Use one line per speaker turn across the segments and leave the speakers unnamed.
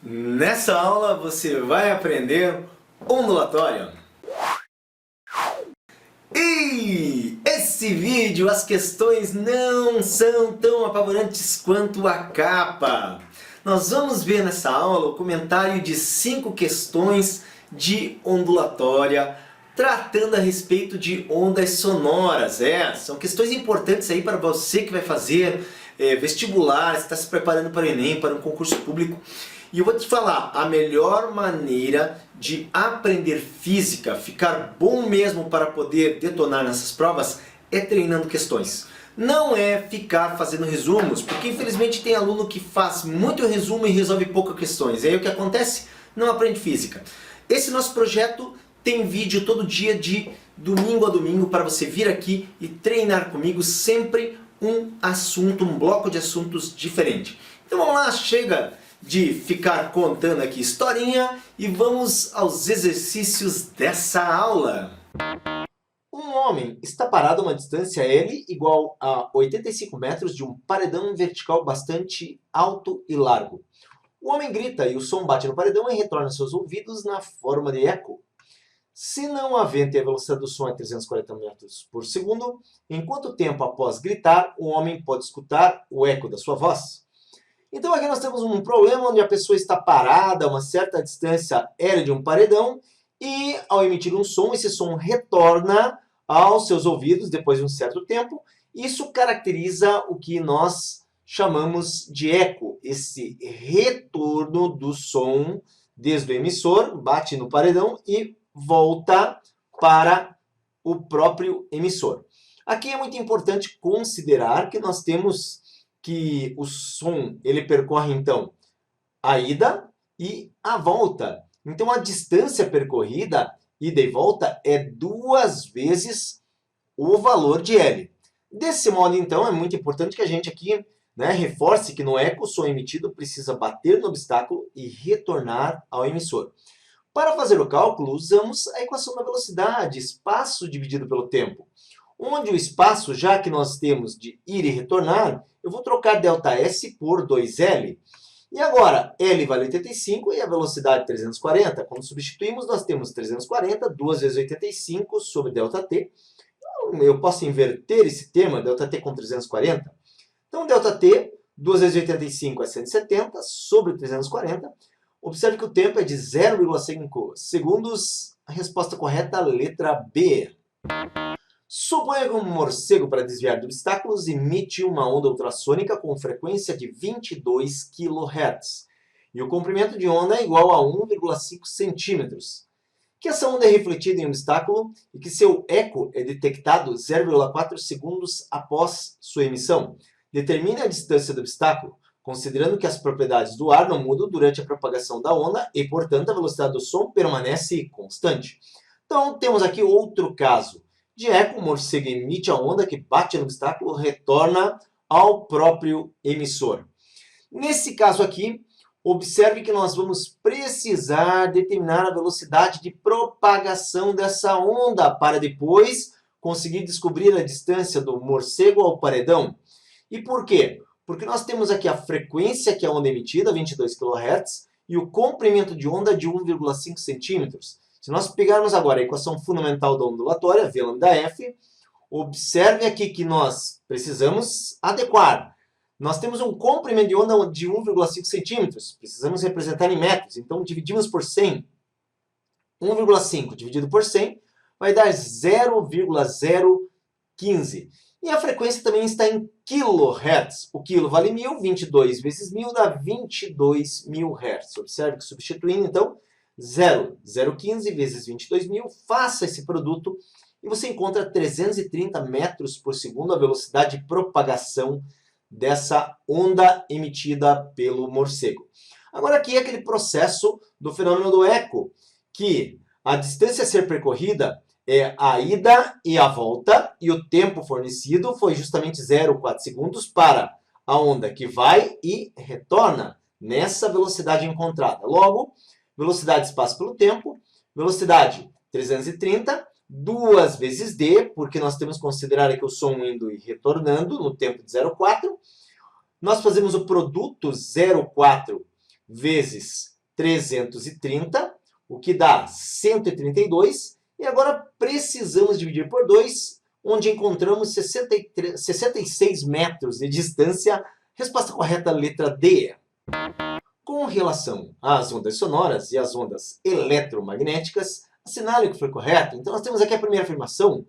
Nessa aula você vai aprender ondulatório. E esse vídeo, as questões não são tão apavorantes quanto a capa. Nós vamos ver nessa aula o comentário de 5 questões de ondulatória, tratando a respeito de ondas sonoras. São questões importantes aí para você que vai fazer vestibular, está se preparando para o Enem, para um concurso público. E eu vou te falar, a melhor maneira de aprender física, ficar bom mesmo para poder detonar nessas provas, é treinando questões. Não é ficar fazendo resumos, porque infelizmente tem aluno que faz muito resumo e resolve poucas questões. E aí o que acontece? Não aprende física. Esse nosso projeto tem vídeo todo dia de domingo a domingo para você vir aqui e treinar comigo sempre um assunto, um bloco de assuntos diferente. Então vamos lá, chega de ficar contando aqui historinha e vamos aos exercícios dessa aula. Um homem está parado a uma distância L igual a 85 metros de um paredão vertical bastante alto e largo. O homem grita e o som bate no paredão e retorna aos seus ouvidos na forma de eco. Se não há vento e a velocidade do som é 340 metros por segundo, em quanto tempo após gritar o homem pode escutar o eco da sua voz? Então aqui nós temos um problema onde a pessoa está parada a uma certa distância L de um paredão e ao emitir um som, esse som retorna aos seus ouvidos depois de um certo tempo. Isso caracteriza o que nós chamamos de eco, esse retorno do som desde o emissor, bate no paredão e volta para o próprio emissor. Aqui é muito importante considerar que nós temos que o som ele percorre então a ida e a volta. Então a distância percorrida, ida e volta, é 2 vezes o valor de L. Desse modo então é muito importante que a gente aqui reforce que no eco o som emitido precisa bater no obstáculo e retornar ao emissor. Para fazer o cálculo, usamos a equação da velocidade, espaço dividido pelo tempo. Onde o espaço, já que nós temos de ir e retornar, eu vou trocar ΔS por 2L. E agora, L vale 85 e a velocidade 340. Quando substituímos, nós temos 340, 2 vezes 85 sobre ΔT. Eu posso inverter esse termo, ΔT com 340. Então, ΔT, 2 vezes 85 é 170 sobre 340. Observe que o tempo é de 0,5 segundos. A resposta correta, letra B. Suponha que um morcego, para desviar de obstáculos, emite uma onda ultrassônica com frequência de 22 kHz. E o comprimento de onda é igual a 1,5 centímetros. Que essa onda é refletida em um obstáculo e que seu eco é detectado 0,4 segundos após sua emissão. Determine a distância do obstáculo, considerando que as propriedades do ar não mudam durante a propagação da onda e, portanto, a velocidade do som permanece constante. Então, temos aqui outro caso. De eco, o morcego emite a onda que bate no obstáculo e retorna ao próprio emissor. Nesse caso aqui, observe que nós vamos precisar determinar a velocidade de propagação dessa onda para depois conseguir descobrir a distância do morcego ao paredão. E por quê? Porque nós temos aqui a frequência que é a onda emitida, 22 kHz, e o comprimento de onda de 1,5 centímetros. Se nós pegarmos agora a equação fundamental da ondulatória, V lambda-F, observe aqui que nós precisamos adequar. Nós temos um comprimento de onda de 1,5 centímetros, precisamos representar em metros, então dividimos por 100. 1,5 dividido por 100 vai dar 0,015. E a frequência também está em kHz. O quilo vale 1000, 22 vezes 1000 dá 22.000 Hz. Observe que substituindo, então, 0,015 vezes 22.000, faça esse produto e você encontra 330 metros por segundo a velocidade de propagação dessa onda emitida pelo morcego. Agora aqui é aquele processo do fenômeno do eco, que a distância a ser percorrida é a ida e a volta, e o tempo fornecido foi justamente 0,4 segundos para a onda que vai e retorna nessa velocidade encontrada. Logo, velocidade espaço pelo tempo, velocidade 330, 2 vezes d, porque nós temos que considerar aqui o som indo e retornando no tempo de 0,4. Nós fazemos o produto 0,4 vezes 330, o que dá 132. E agora precisamos dividir por 2, onde encontramos 66 metros de distância. Resposta correta, letra D. Com relação às ondas sonoras e às ondas eletromagnéticas, assinale o que foi correto. Então nós temos aqui a primeira afirmação.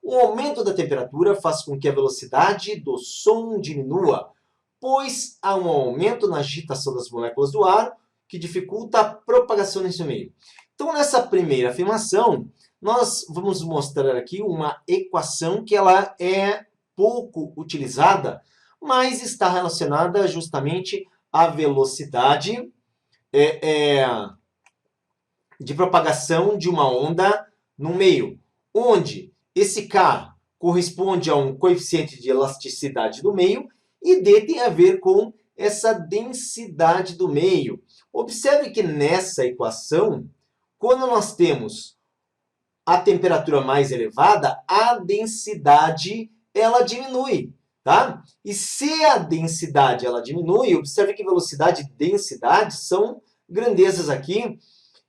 O aumento da temperatura faz com que a velocidade do som diminua, pois há um aumento na agitação das moléculas do ar que dificulta a propagação nesse meio. Então nessa primeira afirmação, nós vamos mostrar aqui uma equação que ela é pouco utilizada, mas está relacionada justamente à velocidade de propagação de uma onda no meio, onde esse K corresponde a um coeficiente de elasticidade do meio e D tem a ver com essa densidade do meio. Observe que nessa equação, quando nós temos a temperatura mais elevada, a densidade ela diminui, tá? E se a densidade ela diminui, observe que velocidade e densidade são grandezas aqui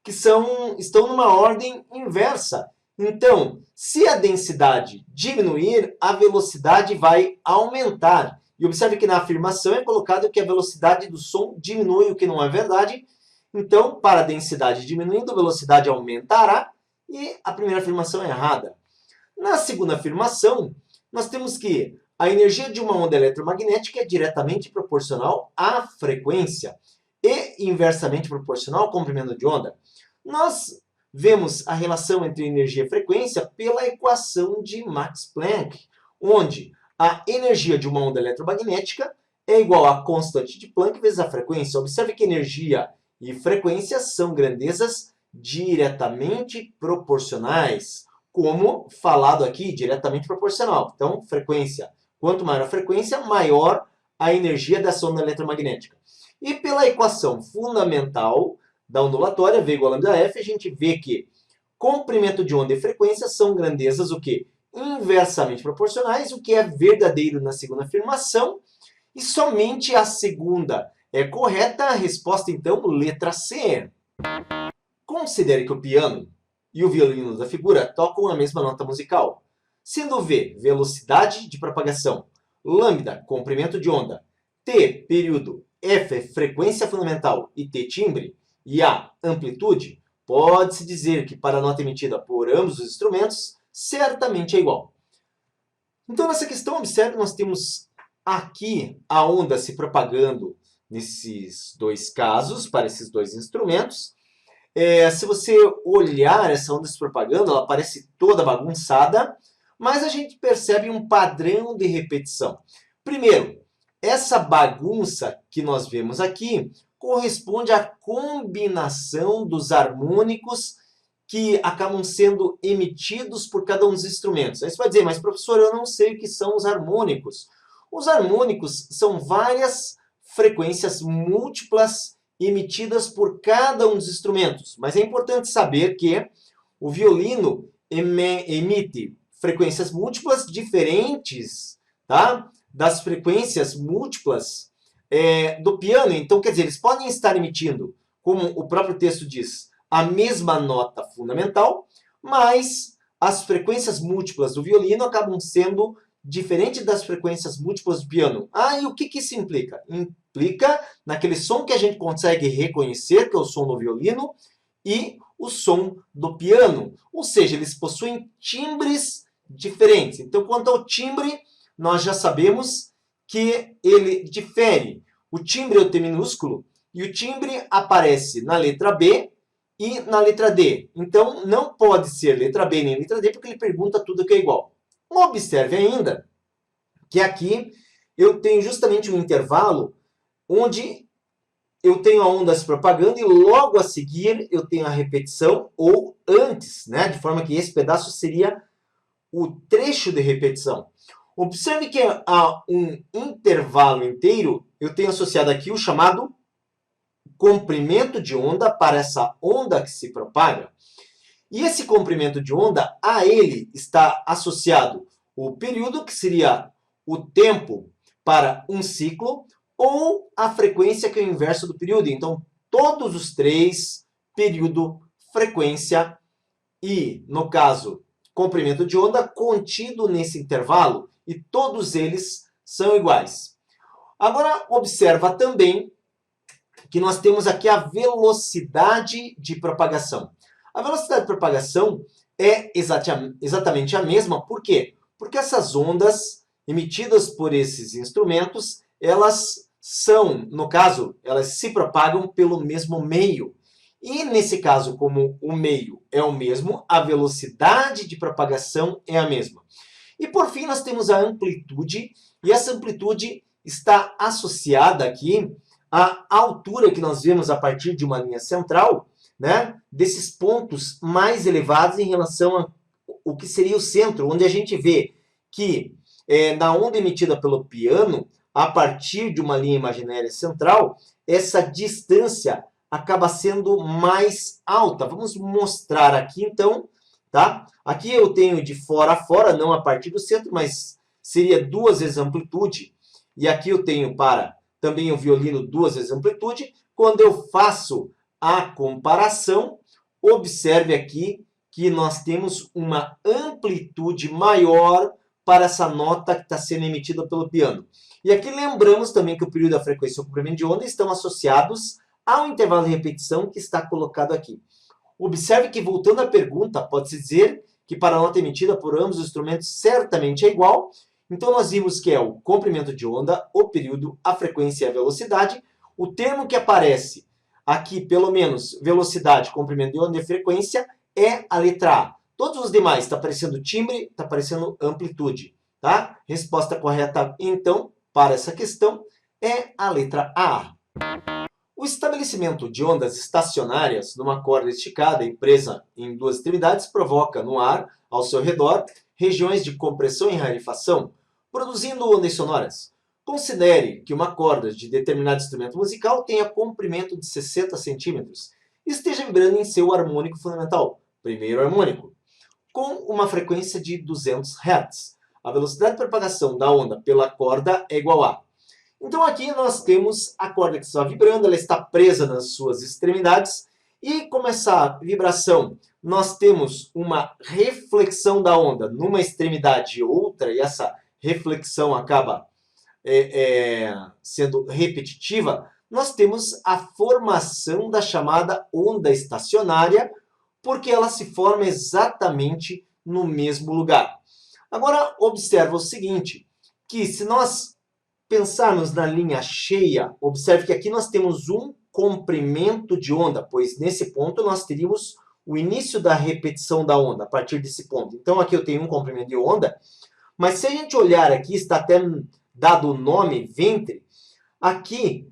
que estão numa ordem inversa. Então, se a densidade diminuir, a velocidade vai aumentar. E observe que na afirmação é colocado que a velocidade do som diminui, o que não é verdade. Então, para a densidade diminuindo, a velocidade aumentará. E a primeira afirmação é errada. Na segunda afirmação, nós temos que a energia de uma onda eletromagnética é diretamente proporcional à frequência e inversamente proporcional ao comprimento de onda. Nós vemos a relação entre energia e frequência pela equação de Max Planck, onde a energia de uma onda eletromagnética é igual à constante de Planck vezes a frequência. Observe que energia e frequência são grandezas diretamente proporcionais, como falado aqui, diretamente proporcional. Então, frequência. Quanto maior a frequência, maior a energia dessa onda eletromagnética. E pela equação fundamental da ondulatória, V igual a lambda F, a gente vê que comprimento de onda e frequência são grandezas o quê? Inversamente proporcionais, o que é verdadeiro na segunda afirmação. E somente a segunda é correta. A resposta, então, letra C. Considere que o piano e o violino da figura tocam a mesma nota musical, sendo V, velocidade de propagação, lambda, comprimento de onda, T, período, F, frequência fundamental e T, timbre, e A, amplitude, pode-se dizer que para a nota emitida por ambos os instrumentos, certamente é igual. Então, nessa questão, observe, nós temos aqui a onda se propagando nesses dois casos, para esses dois instrumentos. Se você olhar essa onda se propagando, ela parece toda bagunçada, mas a gente percebe um padrão de repetição. Primeiro, essa bagunça que nós vemos aqui corresponde à combinação dos harmônicos que acabam sendo emitidos por cada um dos instrumentos. Aí você vai dizer, mas professor, eu não sei o que são os harmônicos. Os harmônicos são várias frequências múltiplas emitidas por cada um dos instrumentos. Mas é importante saber que o violino emite frequências múltiplas diferentes, tá? Das frequências múltiplas do piano. Então, quer dizer, eles podem estar emitindo, como o próprio texto diz, a mesma nota fundamental, mas as frequências múltiplas do violino acabam sendo diferentes das frequências múltiplas do piano. E o que isso implica? Implica naquele som que a gente consegue reconhecer, que é o som do violino, e o som do piano. Ou seja, eles possuem timbres diferentes. Então, quanto ao timbre, nós já sabemos que ele difere. O timbre é o T minúsculo, e o timbre aparece na letra B e na letra D. Então, não pode ser letra B nem letra D, porque ele pergunta tudo que é igual. Observe ainda que aqui eu tenho justamente um intervalo onde eu tenho a onda se propagando e logo a seguir eu tenho a repetição, ou antes, né? De forma que esse pedaço seria o trecho de repetição. Observe que há um intervalo inteiro, eu tenho associado aqui o chamado comprimento de onda para essa onda que se propaga. E esse comprimento de onda, a ele está associado o período, que seria o tempo para um ciclo, ou a frequência, que é o inverso do período. Então, todos os três, período, frequência e, no caso, comprimento de onda contido nesse intervalo, e todos eles são iguais. Agora, observa também que nós temos aqui a velocidade de propagação. A velocidade de propagação é exatamente a mesma. Por quê? Porque essas ondas emitidas por esses instrumentos, elas são, no caso, elas se propagam pelo mesmo meio. E nesse caso, como o meio é o mesmo, a velocidade de propagação é a mesma. E por fim, nós temos a amplitude, e essa amplitude está associada aqui à altura que nós vemos a partir de uma linha central, né, desses pontos mais elevados em relação ao que seria o centro, onde a gente vê que na onda emitida pelo piano, a partir de uma linha imaginária central, essa distância acaba sendo mais alta. Vamos mostrar aqui então, tá? Aqui eu tenho de fora a fora, não a partir do centro, mas seria 2 vezes a amplitude. E aqui eu tenho para também o violino 2 vezes a amplitude. Quando eu faço a comparação, observe aqui que nós temos uma amplitude maior para essa nota que está sendo emitida pelo piano. E aqui lembramos também que o período, a frequência e o comprimento de onda estão associados ao intervalo de repetição que está colocado aqui. Observe que, voltando à pergunta, pode-se dizer que para a nota emitida por ambos os instrumentos certamente é igual. Então nós vimos que é o comprimento de onda, o período, a frequência e a velocidade. O termo que aparece aqui, pelo menos, velocidade, comprimento de onda e frequência, é a letra A. Todos os demais, está aparecendo timbre, está aparecendo amplitude. Tá? Resposta correta, então, para essa questão, é a letra A. O estabelecimento de ondas estacionárias numa corda esticada e presa em 2 extremidades provoca no ar, ao seu redor, regiões de compressão e rarefação, produzindo ondas sonoras. Considere que uma corda de determinado instrumento musical tenha comprimento de 60 centímetros e esteja vibrando em seu harmônico fundamental, primeiro harmônico, com uma frequência de 200 Hz. A velocidade de propagação da onda pela corda é igual a... Então aqui nós temos a corda que está vibrando, ela está presa nas suas extremidades, e como essa vibração, nós temos uma reflexão da onda numa extremidade e outra, e essa reflexão acaba sendo repetitiva, nós temos a formação da chamada onda estacionária, porque ela se forma exatamente no mesmo lugar. Agora, observa o seguinte, que se nós pensarmos na linha cheia, observe que aqui nós temos um comprimento de onda, pois nesse ponto nós teríamos o início da repetição da onda, a partir desse ponto. Então aqui eu tenho um comprimento de onda, mas se a gente olhar aqui, está até dado o nome ventre, aqui,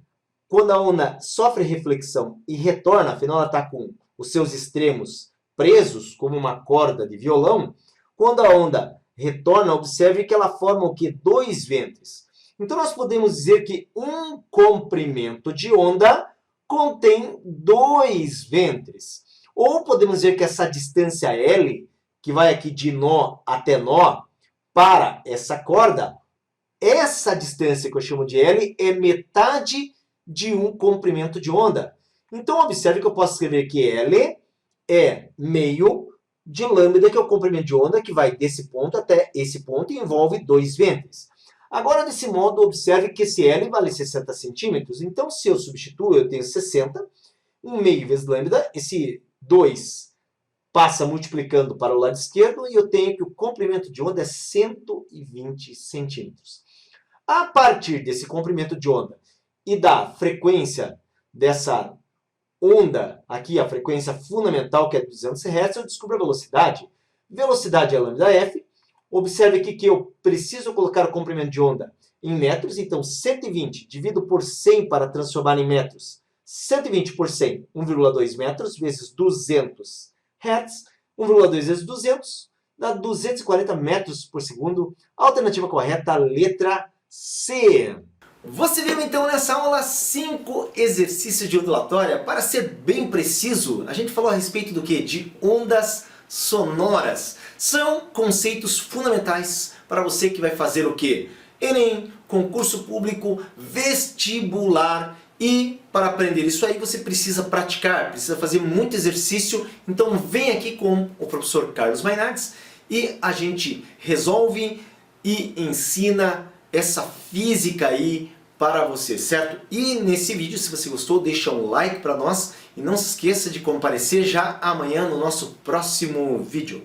quando a onda sofre reflexão e retorna, afinal ela está com os seus extremos presos, como uma corda de violão, quando a onda retorna, observe que ela forma o quê? 2 ventres. Então nós podemos dizer que um comprimento de onda contém 2 ventres. Ou podemos dizer que essa distância L, que vai aqui de nó até nó, para essa corda, essa distância que eu chamo de L é metade de um comprimento de onda. Então observe que eu posso escrever que L é meio de lambda, que é o comprimento de onda, que vai desse ponto até esse ponto e envolve 2 ventres. Agora, desse modo, observe que esse L vale 60 centímetros. Então, se eu substituo, eu tenho 60, 1 meio vezes lambda, esse 2 passa multiplicando para o lado esquerdo, e eu tenho que o comprimento de onda é 120 centímetros. A partir desse comprimento de onda e da frequência dessa onda, aqui a frequência fundamental, que é 200 Hz, eu descubro a velocidade. Velocidade é lambda f. Observe aqui que eu preciso colocar o comprimento de onda em metros, então 120 divido por 100 para transformar em metros. 120 por 100, 1,2 metros, vezes 200 Hz, 1,2 vezes 200, dá 240 metros por segundo. Alternativa correta, letra C. Você viu então nessa aula 5 exercícios de ondulatória. Para ser bem preciso, a gente falou a respeito do quê? De ondas sonoras. São conceitos fundamentais para você que vai fazer o quê? Enem, concurso público, vestibular E para aprender isso aí você precisa praticar, precisa fazer muito exercício. Então vem aqui com o professor Carlos Mainardi e a gente resolve e ensina essa física aí para você, certo? E nesse vídeo, se você gostou, deixa um like para nós e não se esqueça de comparecer já amanhã no nosso próximo vídeo.